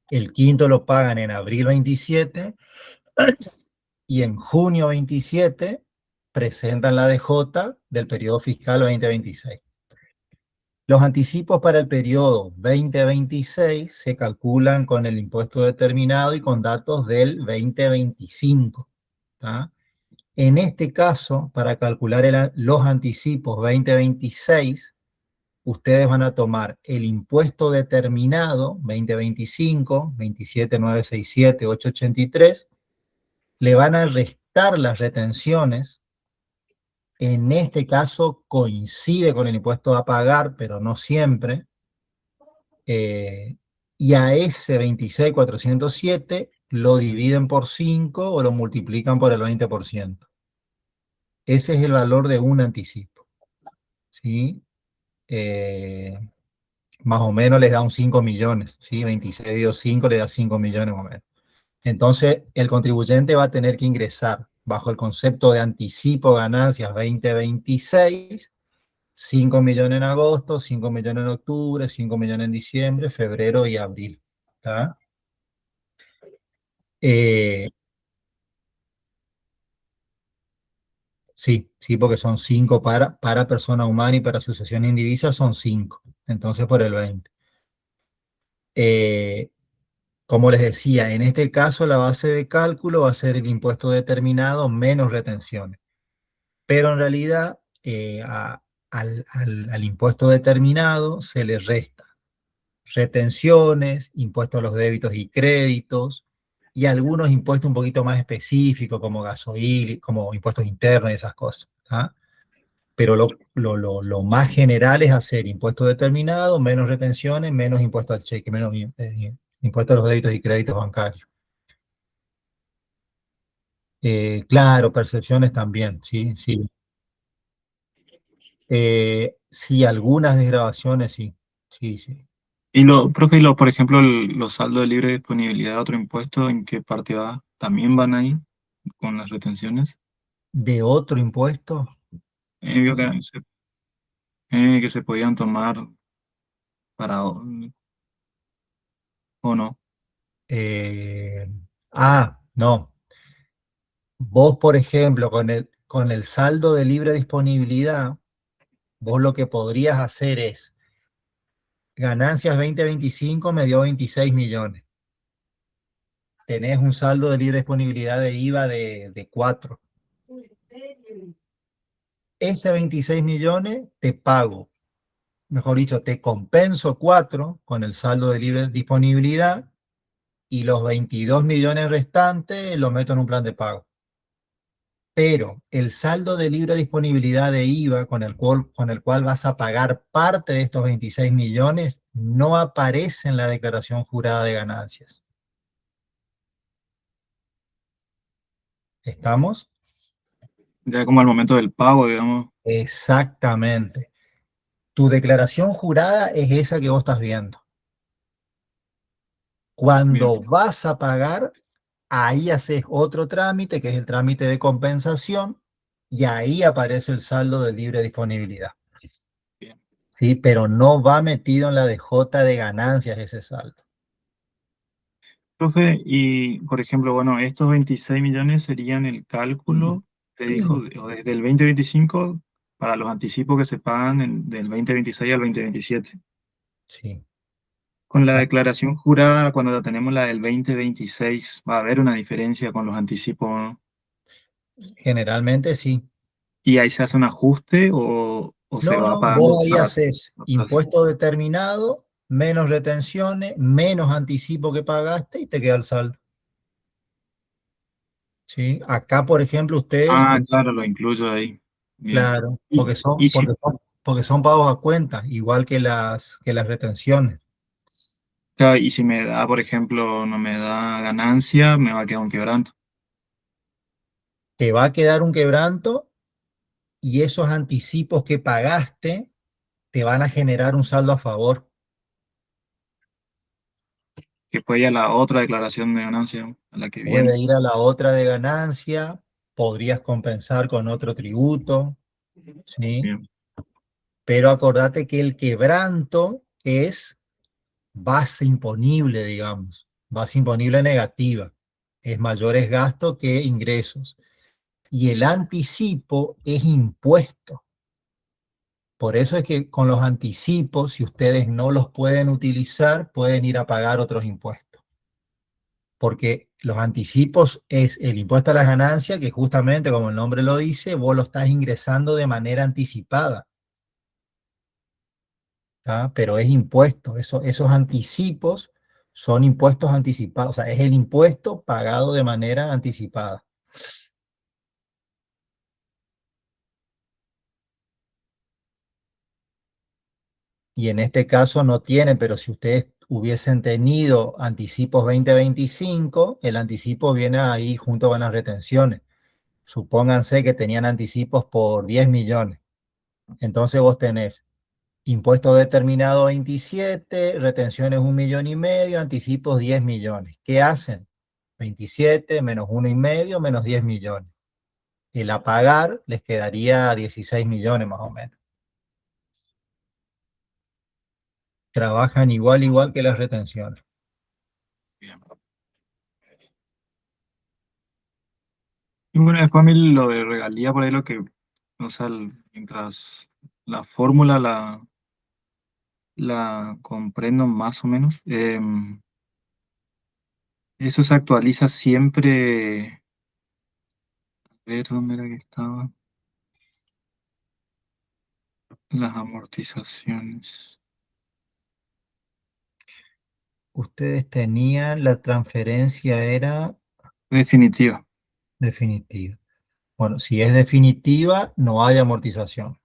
El quinto lo pagan en abril 27 y en junio 27 presentan la DJ del periodo fiscal 2026. Los anticipos para el periodo 2026 se calculan con el impuesto determinado y con datos del 2025. ¿Tá? En este caso, para calcular los anticipos 2026, ustedes van a tomar el impuesto determinado 2025, 27.967, 883, le van a restar las retenciones. En este caso coincide con el impuesto a pagar, pero no siempre. Y a ese 26.407 lo dividen por 5 o lo multiplican por el 20%. Ese es el valor de un anticipo, ¿sí? Eh, Más o menos les da un 5 millones, ¿sí? 26 o 5 le da 5 millones más o menos. Entonces, el contribuyente va a tener que ingresar bajo el concepto de anticipo ganancias 2026, 5 millones en agosto, 5 millones en octubre, 5 millones en diciembre, febrero y abril. ¿Tá? Eh, sí, sí, porque son 5 para persona humana y para sucesión indivisa son 5. Entonces, por el 20. Eh, Como les decía, en este caso la base de cálculo va a ser el impuesto determinado menos retenciones. Pero en realidad, al impuesto determinado se le resta retenciones, impuestos a los débitos y créditos, y algunos impuestos un poquito más específicos, como gasoil, como impuestos internos y esas cosas. ¿Ah? Pero lo más general es hacer impuestos determinados, menos retenciones, menos impuestos al cheque, menos impuestos a los débitos y créditos bancarios. Claro, percepciones también, sí, sí. Sí, algunas desgrabaciones, sí, sí, sí. Y profe, por ejemplo, los saldos de libre disponibilidad de otro impuesto, ¿en qué parte va? ¿También van ahí con las retenciones? De otro impuesto, Vio que se podían tomar para, o no. eh, no. Vos, por ejemplo, con el saldo de libre disponibilidad, vos lo que podrías hacer es ganancias 2025 me dio 26 millones. Tenés un saldo de libre disponibilidad de IVA de 4. Ese 26 millones te pago, mejor dicho, te compenso 4 con el saldo de libre disponibilidad y los 22 millones restantes los meto en un plan de pago. Pero el saldo de libre disponibilidad de IVA con el cual vas a pagar parte de estos 26 millones no aparece en la declaración jurada de ganancias. ¿Estamos? Ya como al momento del pago, digamos. Exactamente. Tu declaración jurada es esa que vos estás viendo. Bien, Cuando vas a pagar, ahí haces otro trámite, que es el trámite de compensación, y ahí aparece el saldo de libre disponibilidad. bien. ¿Sí? Pero no va metido en la DJ de ganancias ese saldo. Profe, y por ejemplo, bueno, estos 26 millones serían el cálculo, te dijo, o desde el 2025 para los anticipos que se pagan del 2026 al 2027. Sí. Con la declaración jurada, cuando tenemos la del 2026, va a haber una diferencia con los anticipos, ¿no? Generalmente sí. Y ahí se hace un ajuste o se No, va no, pagando vos ahí haces atrás. impuesto determinado, menos retenciones, menos anticipo que pagaste y te queda el saldo. ¿Sí? Acá, por ejemplo, ustedes, Ah, claro, lo incluyo ahí. Bien. claro, Y, y si, porque son pagos a cuenta, igual que las retenciones. claro, y si me da, por ejemplo, no me da ganancia, me va a quedar un quebranto. Te va a quedar un quebranto y esos anticipos que pagaste te van a generar un saldo a favor. Que puede ir a la otra declaración de ganancia, a la que Puede viene. ir a la otra de ganancia, podrías compensar con otro tributo, ¿sí? Bien, Pero acordate que el quebranto es base imponible, digamos, base imponible negativa. Es mayores gastos que ingresos. Y el anticipo es impuesto. Por eso es que con los anticipos, si ustedes no los pueden utilizar, pueden ir a pagar otros impuestos. Porque los anticipos es el impuesto a las ganancias, que justamente como el nombre lo dice, vos lo estás ingresando de manera anticipada. ¿Tá? Pero es impuesto, esos anticipos son impuestos anticipados, o sea, es el impuesto pagado de manera anticipada. Y en este caso no tienen, pero si ustedes hubiesen tenido anticipos 2025, el anticipo viene ahí junto con las retenciones. Supónganse que tenían anticipos por 10 millones. Entonces vos tenés impuesto determinado 27, retenciones 1,5 millones, anticipos 10 millones. ¿Qué hacen? 27 menos 1,5 menos 10 millones. El a pagar les quedaría 16 millones más o menos. Trabajan igual que las retenciones. bien. Y bueno, después a mí lo de regalía, por ahí lo que, o sea, mientras la fórmula la comprendo más o menos, eso se actualiza siempre. A ver, ¿dónde era que estaba? las amortizaciones. Ustedes tenían, la transferencia era Definitiva. definitiva. Bueno, si es definitiva, no hay amortización.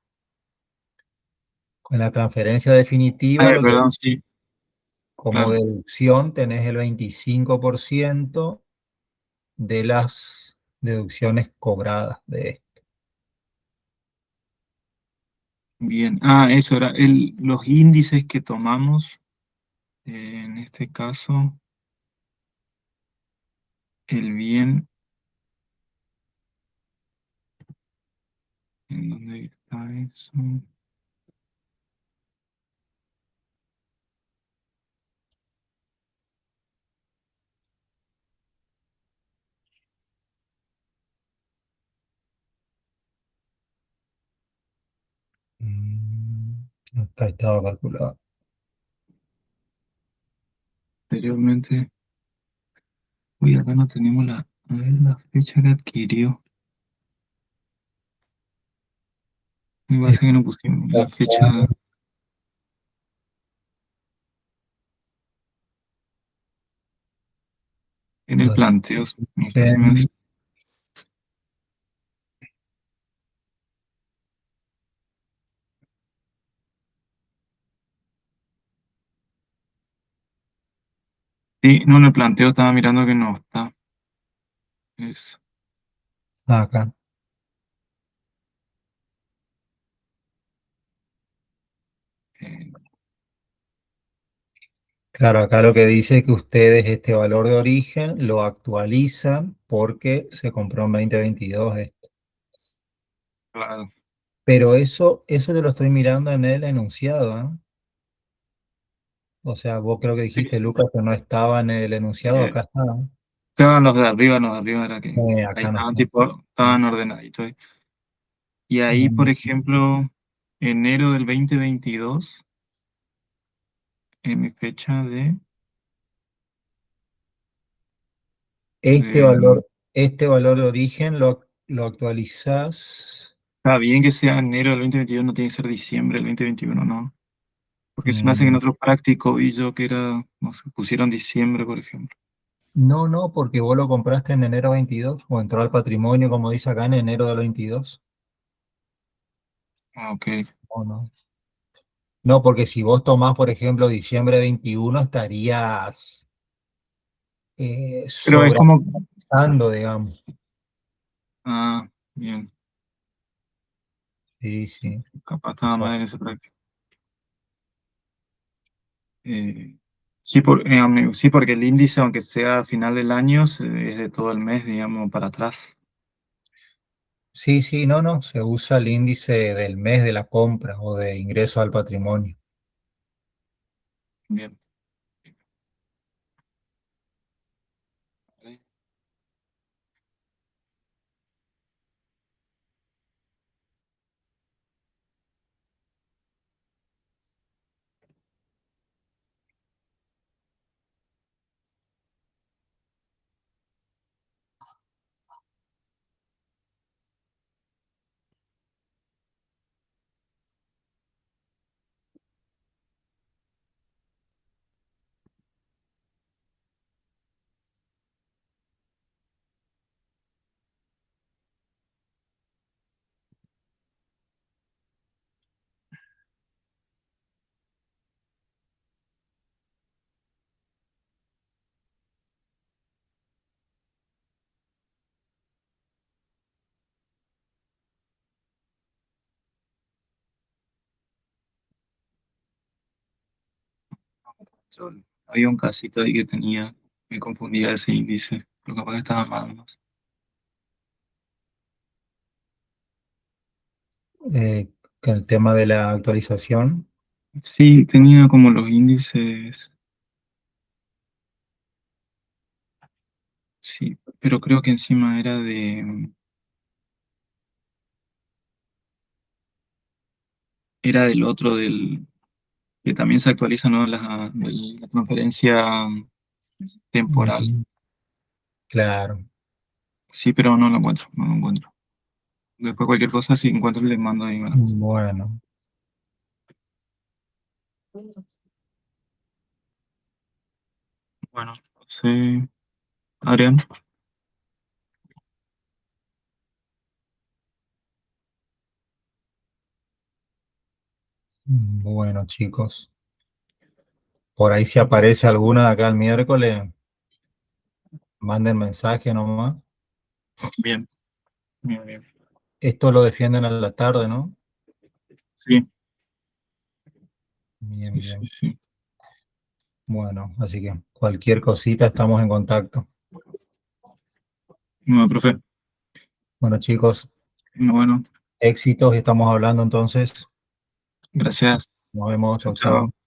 Con la transferencia definitiva, Ay, lo que perdón, sí, como claro. deducción tenés el 25% de las deducciones cobradas de esto. Bien. Ah, eso era los índices que tomamos. En este caso, el bien. ¿En dónde está eso? Mm, Acá estaba calculado. Anteriormente. Uy, acá no tenemos a ver, la fecha que adquirió. Me Es- pasa que no pusimos la fecha en el planteo. No sé si me hace. origen, Sí, no, en el planteo estaba mirando que no está. Es, acá. eh, Claro, acá lo que dice es que ustedes este valor de origen lo actualizan porque se compró en 2022 esto. claro. Pero eso te lo estoy mirando en el enunciado, ¿eh? O sea, vos creo que Sí, dijiste, sí. Lucas, que no estaba en el enunciado, Eh, acá está, ¿no? estaban los de arriba era que ahí Acá no estaban está. tipo, estaban ordenaditos. Y ahí, por Mm. ejemplo, enero del 2022 en mi fecha Este de- valor, este valor de origen lo actualizás. está bien que sea enero del 2022, no tiene que ser diciembre del 2021, ¿no? Porque se me hace que en mm, otro práctico vi yo que era, no sé, pusieron diciembre, por ejemplo. No, no, porque vos lo compraste en enero 22 o entró al patrimonio, como dice acá, en enero del 22. Ah, ok. ¿O no? No, porque si vos tomás, por ejemplo, diciembre 21, estarías Pero es como, sobreanalizando, digamos. ah, bien, Sí, sí, sí. capaz O estaba sea, mal en ese práctico. Eh, sí, sí, porque el índice, aunque sea a final del año, es de todo el mes, digamos, para atrás. sí, sí, no, no, se usa el índice del mes de la compra o de ingreso al patrimonio. Bien. Yo- Había un casito ahí que tenía, me confundía ese índice, pero capaz que estaba mal, ¿no? Eh, con el tema de la actualización. Sí, tenía como los índices, sí, pero creo que encima era del otro, que también se actualiza, ¿no? La transferencia temporal. Ujú. Claro. Sí, pero no lo encuentro, no lo encuentro. Después cualquier cosa, si encuentro, le mando ahí, bueno. Bueno. Bueno, sí, Adrián, Bueno, chicos, por ahí si aparece alguna de acá el miércoles, manden mensaje nomás. bien, bien, bien. Esto lo defienden a la tarde, ¿no? Sí, Bien, sí, sí, bien. sí. Bueno, así que cualquier cosita estamos en contacto. Bueno, profe, Bueno, chicos, bueno, éxitos, estamos hablando entonces. gracias. Nos vemos, Chao, chau, chao. chau.